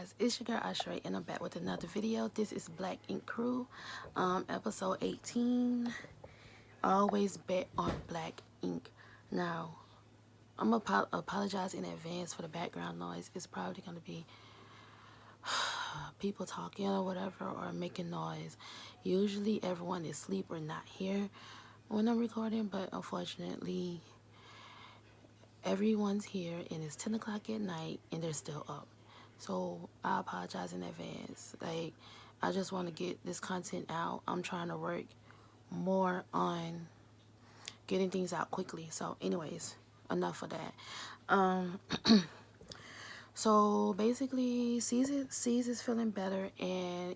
guys, it's your girl Ashray and I'm back with another video. This is Black Ink Crew, episode 18. Always bet on black ink. Now, I'm gonna apologize in advance for the background noise. It's probably gonna be people talking or whatever, or making noise. Usually everyone is asleep or not here when I'm recording, but unfortunately everyone's here and it's 10 o'clock at night and they're still up. So I apologize in advance. Like, I just want to get this content out. I'm trying to work more on getting things out quickly. So anyways, enough of that. Um so basically Ceasar's feeling better, and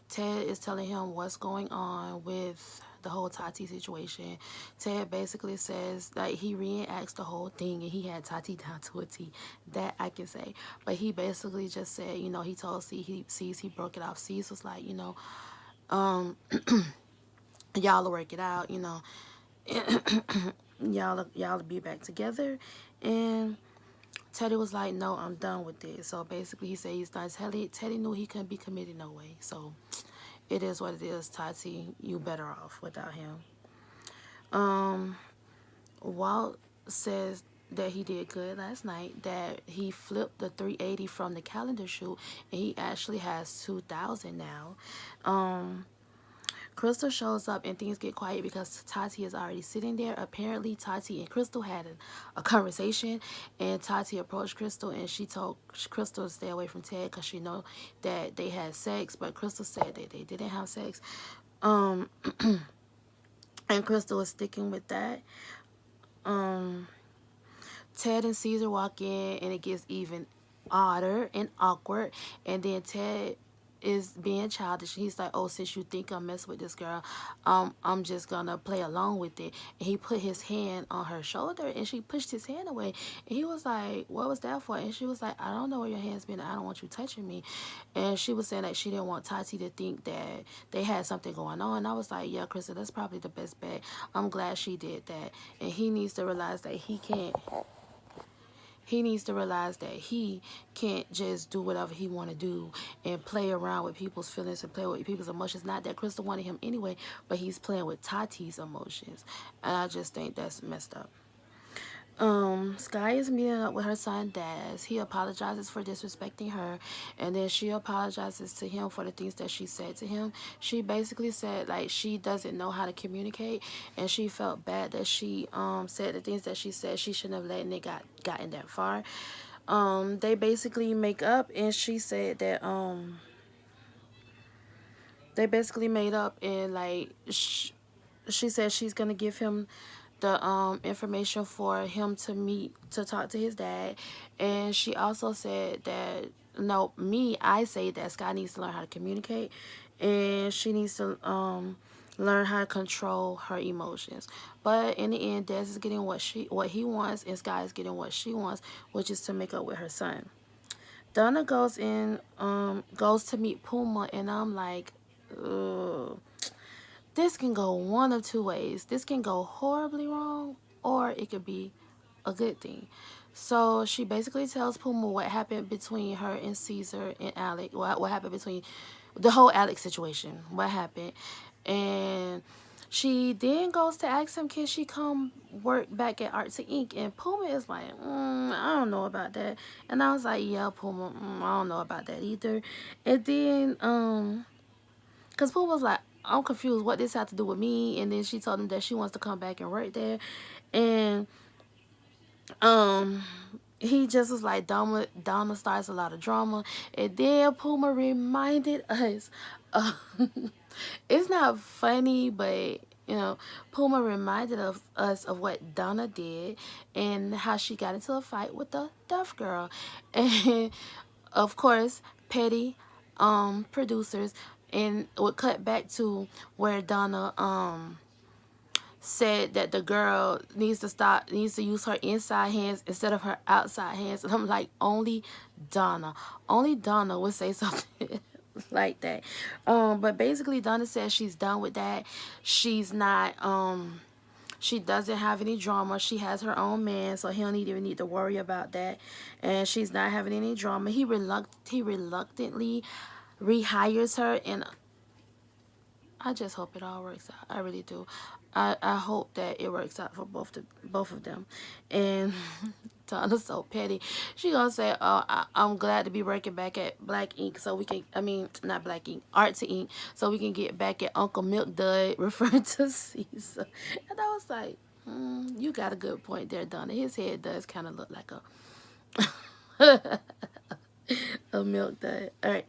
Ted is telling him what's going on with the whole Tati situation. Ted basically says that he reenacts the whole thing and he had Tati down to a T. That I can say. But he basically just said, he told Cease he broke it off. Cease was like, y'all will work it out, y'all will be back together. And Teddy was like, no, I'm done with this. So basically he said he's done. Teddy knew he couldn't be committed no way. So it is what it is. Tati, you better off without him. Walt says that he did good last night, that he flipped the 380 from the calendar shoot and he actually has 2,000 now. Crystal shows up and things get quiet because Tati is already sitting there. Apparently Tati and Crystal had a conversation, and Tati approached Crystal and she told Crystal to stay away from Ted because she know that they had sex, but Crystal said that they didn't have sex. And Crystal is sticking with that. Ted and Ceasar walk in and it gets even odder and awkward, and then Ted is being childish. He's like, oh, since you think I'm messing with this girl, I'm just gonna play along with it. And he put his hand on her shoulder and she pushed his hand away, and he was like, what was that for? And she was like, I don't know where your hand's been. I don't want you touching me. And she was saying that she didn't want Tati to think that they had something going on. And I was like, yeah, Krista, that's probably the best bet. I'm glad she did that. And he needs to realize that he can't just do whatever he want to do and play around with people's feelings and play with people's emotions. Not that Crystal wanted him anyway, but he's playing with Tati's emotions, and I just think that's messed up. Sky is meeting up with her son Daz. He apologizes for disrespecting her, and then she apologizes to him for the things that she said to him. She basically said like she doesn't know how to communicate, and she felt bad that she said the things that she said. She shouldn't have let it gotten that far. They basically make up, and she said that they basically made up, and like she said she's gonna give him the information for him to talk to his dad. And she also said that I say that Sky needs to learn how to communicate, and she needs to learn how to control her emotions. But in the end, Des is getting what he wants, and Sky is getting what she wants, which is to make up with her son. Donna goes to meet Puma, and I'm like, ugh. This can go one of two ways. This can go horribly wrong, or it could be a good thing. So she basically tells Puma what happened between her and Ceasar and Alec. What happened between the whole Alec situation. What happened. And she then goes to ask him, can she come work back at Arts and Ink? And Puma is like, I don't know about that. And I was like, yeah, Puma, I don't know about that either. And then, because Puma was like, I'm confused what this had to do with me. And then she told him that she wants to come back and work there. And he just was like, Donna starts a lot of drama. And then Puma reminded us, it's not funny, but Puma reminded us of what Donna did and how she got into a fight with the deaf girl. And of course, petty producers, and would cut back to where Donna said that the girl needs to use her inside hands instead of her outside hands. And I'm like, only Donna would say something like that. But basically Donna says she's done with that. She's not She doesn't have any drama. She has her own man, so he don't even need to worry about that. And she's not having any drama. He reluctantly rehires her, and I just hope it all works out. I really do. I hope that it works out for both of them. And Donna's so petty. She gonna say, "Oh, I'm glad to be working back at Black Ink, so we can. I mean, not Black Ink, Art to Ink, so we can get back at Uncle Milk Dud," referring to Ceasar. And I was like, "You got a good point there, Donna. His head does kind of look like a a milk dud." All right.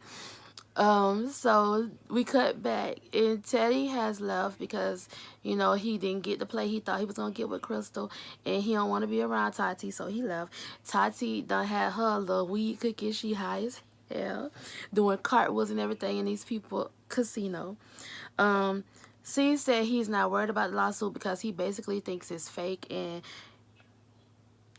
So we cut back, and Teddy has left because, you know, he didn't get the play he thought he was gonna get with Crystal, and he don't want to be around Tati, so he left. Tati done had her little weed cookie. She high as hell, doing cartwheels and everything in these people casino. C said he's not worried about the lawsuit because he basically thinks it's fake, and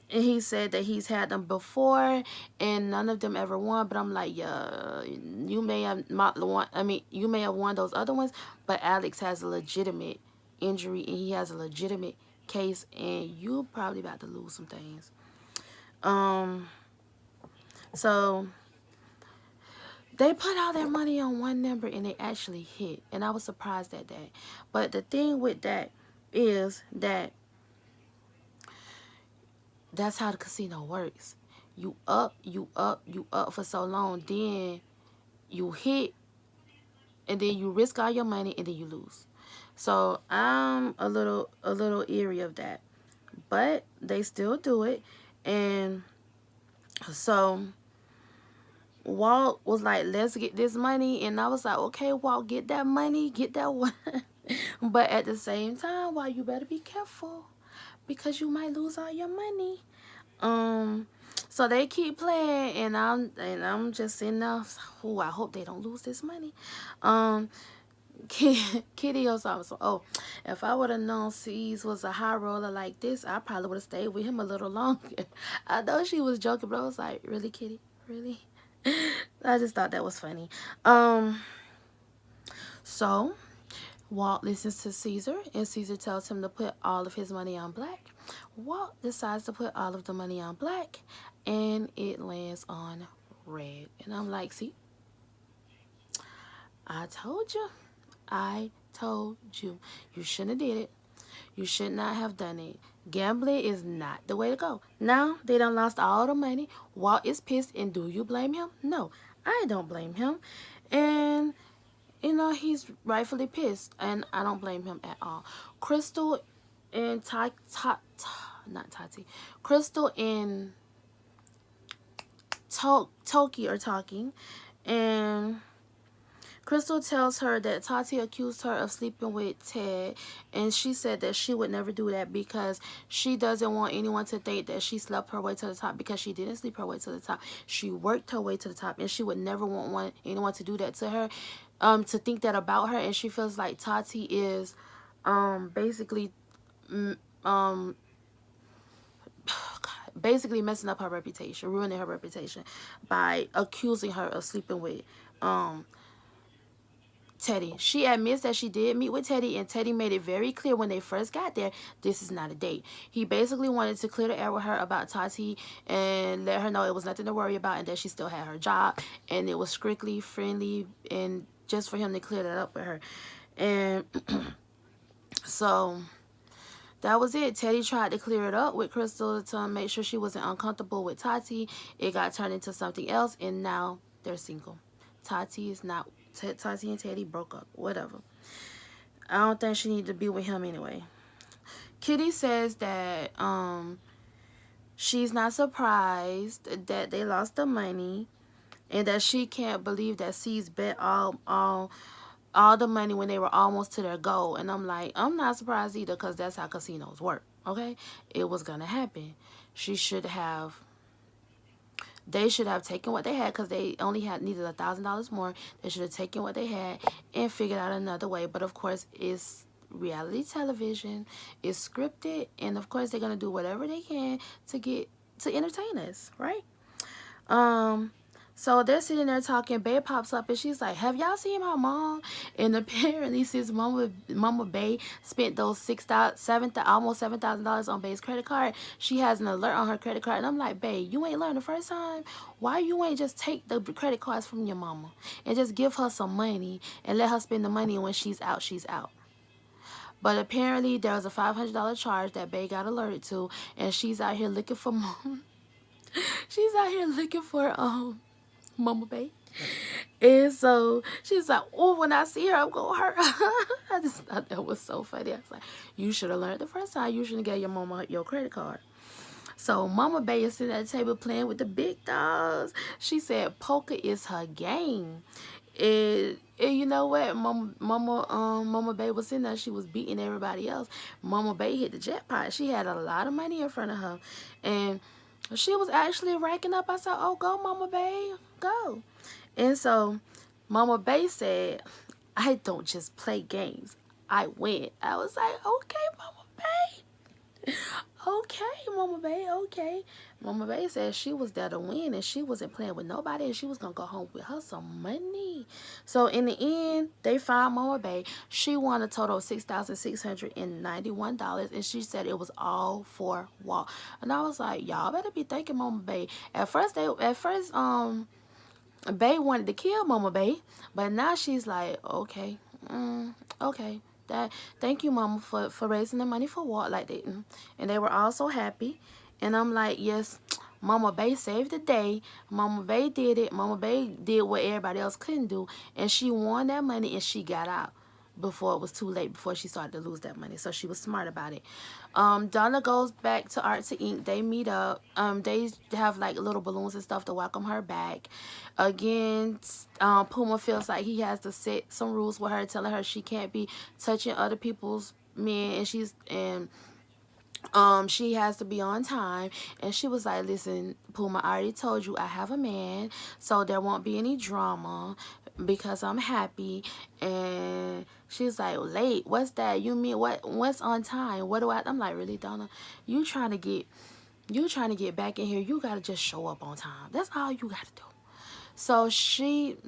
he said that he's had them before and none of them ever won. But I'm like, yeah, you may have not won. I mean, you may have won those other ones, but Alex has a legitimate injury and he has a legitimate case, and you're probably about to lose some things. So they put all their money on one number and they actually hit, and I was surprised at that. But the thing with that is that that's how the casino works. You up, you up, you up for so long, then you hit, and then you risk all your money, and then you lose. So I'm a little eerie of that, but they still do it. And so Walt was like, "Let's get this money," and I was like, "Okay, Walt, get that money, get that one." But at the same time, Walt, you better be careful because you might lose all your money. Um, so they keep playing, and I'm just sitting there. Oh, I hope they don't lose this money. Um, Kitty also was, oh, if I would have known C's was a high roller like this, I probably would have stayed with him a little longer. I know she was joking, but I was like, really, Kitty, really? I just thought that was funny. So Walt listens to Ceasar, and Ceasar tells him to put all of his money on Black. Walt decides to put all of the money on Black, and it lands on Red. And I'm like, see, I told you. I told you. You shouldn't have did it. You should not have done it. Gambling is not the way to go. Now, they done lost all the money. Walt is pissed, and do you blame him? No, I don't blame him. And you know, he's rightfully pissed, and I don't blame him at all. Crystal and not Tati. Crystal and Toki are talking, and Crystal tells her that Tati accused her of sleeping with Ted, and she said that she would never do that because she doesn't want anyone to think that she slept her way to the top, because she didn't sleep her way to the top. She worked her way to the top, and she would never want anyone to do that to her, to think that about her. And she feels like Tati is basically basically messing up her reputation, ruining her reputation by accusing her of sleeping with Teddy. She admits that she did meet with Teddy, and Teddy made it very clear when they first got there, this is not a date. He basically wanted to clear the air with her about Tati and let her know it was nothing to worry about and that she still had her job, and it was strictly friendly and just for him to clear that up with her. And so that was it. Teddy tried to clear it up with Crystal to make sure she wasn't uncomfortable with Tati. It got turned into something else, and now they're single. Tati is not. Tati and Teddy broke up. Whatever. I don't think she needed to be with him anyway. Kitty says that she's not surprised that they lost the money, and that she can't believe that C's bet all the money when they were almost to their goal. And I'm like, I'm not surprised either, because that's how casinos work. Okay, it was gonna happen. They should have taken what they had, because they only needed $1,000 more. They should have taken what they had and figured out another way. But of course, it's reality television. It's scripted, and of course, they're gonna do whatever they can to entertain us, right? So they're sitting there talking. Bae pops up and she's like, "Have y'all seen my mom?" And apparently, since Mama Bae spent those almost $7,000 on Bae's credit card, she has an alert on her credit card. And I'm like, "Bae, you ain't learned the first time. Why you ain't just take the credit cards from your mama and just give her some money and let her spend the money? And when she's out, she's out." But apparently, there was a $500 charge that Bae got alerted to, and she's out here looking for mom. She's out here looking for Mama Bae. And so she's like, "Oh, when I see her, I'm gonna hurt her." I just thought that was so funny. I was like, "You should have learned the first time. You shouldn't get your mama your credit card." So Mama Bae is sitting at the table playing with the big dogs. She said poker is her game. And you know what? Mama Bae was sitting there. She was beating everybody else. Mama Bae hit the jackpot. She had a lot of money in front of her. And she was actually racking up. I said, "Oh, go, Mama Bae. Go." And so Mama Bae said, "I don't just play games. I win." I was like, "Okay, Mama Bae. Okay, Mama Bae, okay." Mama Bae said she was there to win and she wasn't playing with nobody and she was going to go home with her some money. So in the end, they found Mama Bae. She won a total of $6,691 and she said it was all for Walt. And I was like, y'all better be thanking Mama Bae. At first, Bae wanted to kill Mama Bae, but now she's like, okay, okay. Thank you, Mama, for raising the money for Walt like that. And they were all so happy. And I'm like, yes, Mama Bae saved the day. Mama Bae did it. Mama Bae did what everybody else couldn't do. And she won that money and she got out before it was too late, before she started to lose that money. So she was smart about it. Donna goes back to Art to Ink. They meet up. They have like little balloons and stuff to welcome her back. Again, Puma feels like he has to set some rules with her, telling her she can't be touching other people's men, and she has to be on time. And she was like, "Listen, Puma, I already told you I have a man, so there won't be any drama because I'm happy." And she's like, "Late? What's that? You mean what's on time? What do I?" I'm like, "Really, Donna? You trying to get back in here, you gotta just show up on time. That's all you gotta do." So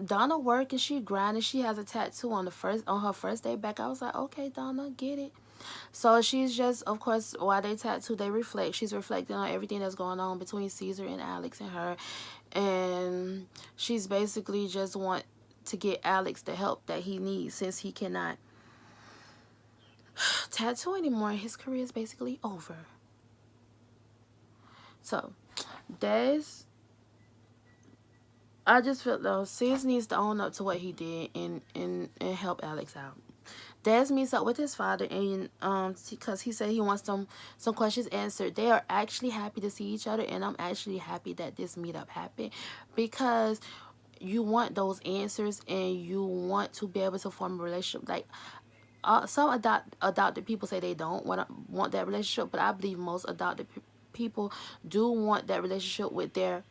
Donna work and she grinding. She has a tattoo on her first day back. I was like, "Okay, Donna, get it." So she's just, of course, while they tattoo, they reflect. She's reflecting on everything that's going on between Ceasar and Alex and her. And she's basically just want to get Alex the help that he needs since he cannot tattoo anymore. His career is basically over. So, I just feel though, Sis needs to own up to what he did and help Alex out. Des meets up with his father and because he said he wants some questions answered. They are actually happy to see each other, and I'm actually happy that this meetup happened because you want those answers and you want to be able to form a relationship. Like some adopted people say they don't want that relationship, but I believe most adopted people do want that relationship with their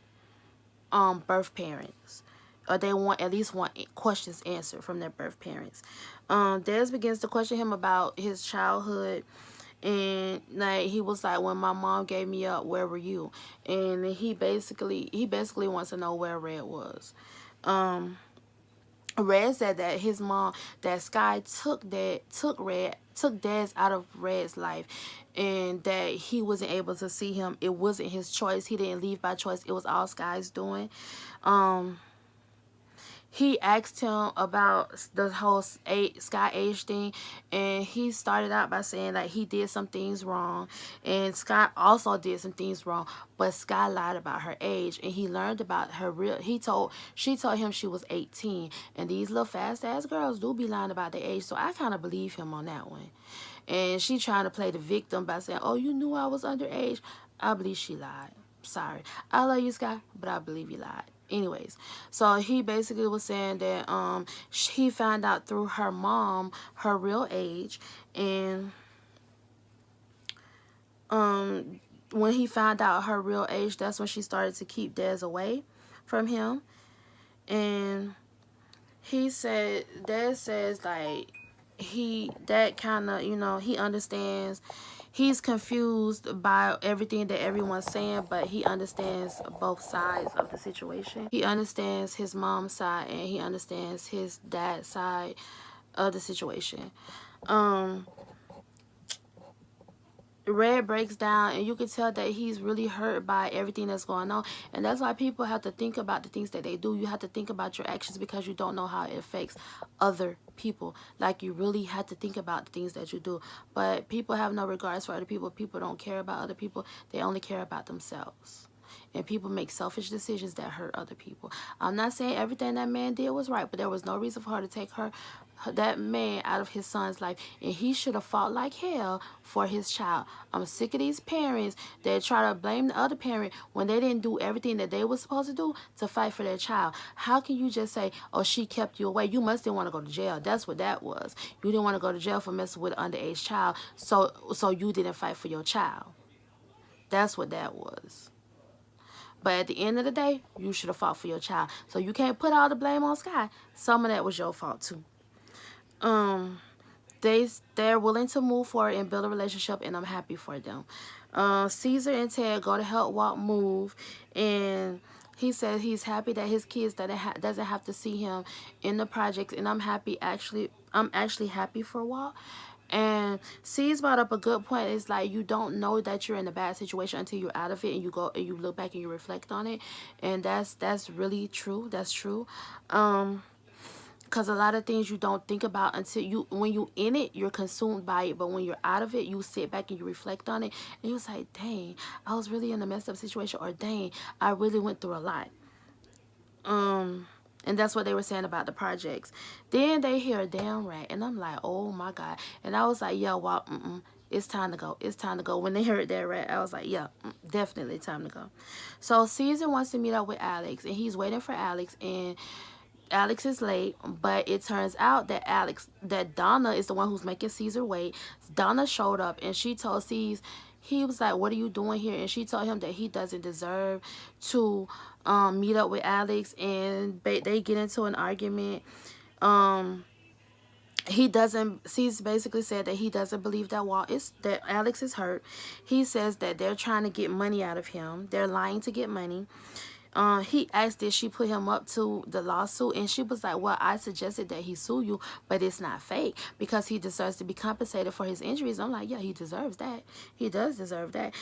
birth parents, or they at least want questions answered from their birth parents. Des begins to question him about his childhood, and like he was like, "When my mom gave me up, where were you?" And he basically wants to know where Red was. Red said that his mom, that Sky took Des out of Red's life, and that he wasn't able to see him. It wasn't his choice. He didn't leave by choice. It was all Sky's doing. He asked him about the whole Sky age thing, and he started out by saying that he did some things wrong, and Sky also did some things wrong, but Sky lied about her age, and he learned about her real. She told him she was 18, and these little fast ass girls do be lying about their age, so I kind of believe him on that one. And she trying to play the victim by saying, "Oh, you knew I was underage." I believe she lied. Sorry, I love you, Sky, but I believe you lied. Anyways, so he basically was saying that he found out through her mom her real age, and when he found out her real age, that's when she started to keep Des away from him. And Des says like that kind of, he understands. he's confused by everything that everyone's saying, but he understands both sides of the situation. He understands his mom's side and he understands his dad's side of the situation. Red breaks down and you can tell that he's really hurt by everything that's going on, and that's why people have to think about the things that they do. You have to think about your actions because you don't know how it affects other people. Like, you really have to think about the things that you do, but people have no regards for other people. People don't care about other people. They only care about themselves, and people make selfish decisions that hurt other people. I'm not saying everything that man did was right, but there was no reason for her to take that man out of his son's life, and he should have fought like hell for his child. I'm sick of these parents that try to blame the other parent when they didn't do everything that they were supposed to do to fight for their child. How can you just say, oh, she kept you away? You must didn't want to go to jail. That's what that was. You didn't want to go to jail for messing with an underage child, so you didn't fight for your child. That's what that was. But at the end of the day, you should have fought for your child. So you can't put all the blame on Sky. Some of that was your fault too. They're willing to move forward and build a relationship, and I'm happy for them. Ceasar and Ted go to help Walt move, and he said he's happy that his kids doesn't have to see him in the projects, and I'm actually happy for Walt. And C's brought up a good point. It's like, you don't know that you're in a bad situation until you're out of it, and you go and you look back and you reflect on it, and that's really true. That's true. Because a lot of things you don't think about until when you in it, you're consumed by it. But when you're out of it, you sit back and you reflect on it, and you're like, dang, I was really in a messed up situation, or dang, I really went through a lot. And that's what they were saying about the projects. Then they hear a damn rat, and I'm like, oh my God. And I was like, yeah, well, it's time to go. It's time to go. When they heard that rat, I was like, yeah, definitely time to go. So Caesar wants to meet up with Alex, and he's waiting for Alex, and Alex is late, but it turns out that Donna is the one who's making Caesar wait. Donna showed up, and she told Caesar, he was like, what are you doing here? And she told him that he doesn't deserve to meet up with Alex, and they get into an argument. Caesar basically said that he doesn't believe that Alex is hurt. He says that they're trying to get money out of him. They're lying to get money. He asked did she put him up to the lawsuit, and she was like, well, I suggested that he sue you, but it's not fake because he deserves to be compensated for his injuries. I'm like, yeah, he deserves that. He does deserve that.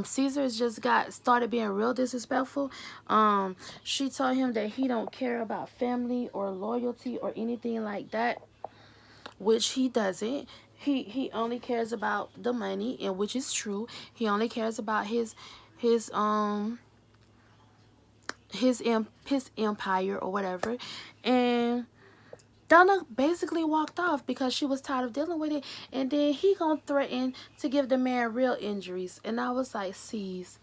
Caesar's just started being real disrespectful. She told him that he don't care about family or loyalty or anything like that, which he doesn't. He only cares about the money, and which is true. He only cares about his empire or whatever. And Donna basically walked off because she was tired of dealing with it, and then he gonna threaten to give the man real injuries. And I was like, Cease,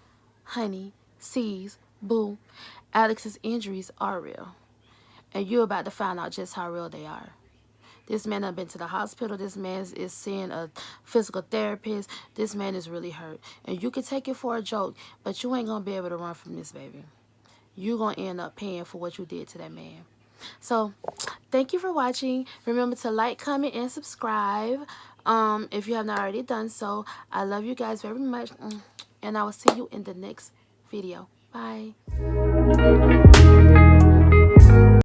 honey, Cease, boo, Alex's injuries are real, and you're about to find out just how real they are. This man has been to the hospital. This man is seeing a physical therapist. This man is really hurt, and you can take it for a joke, but you ain't gonna be able to run from this, baby. You're going to end up paying for what you did to that man. So, thank you for watching. Remember to like, comment, and subscribe if you have not already done so. I love you guys very much, and I will see you in the next video. Bye.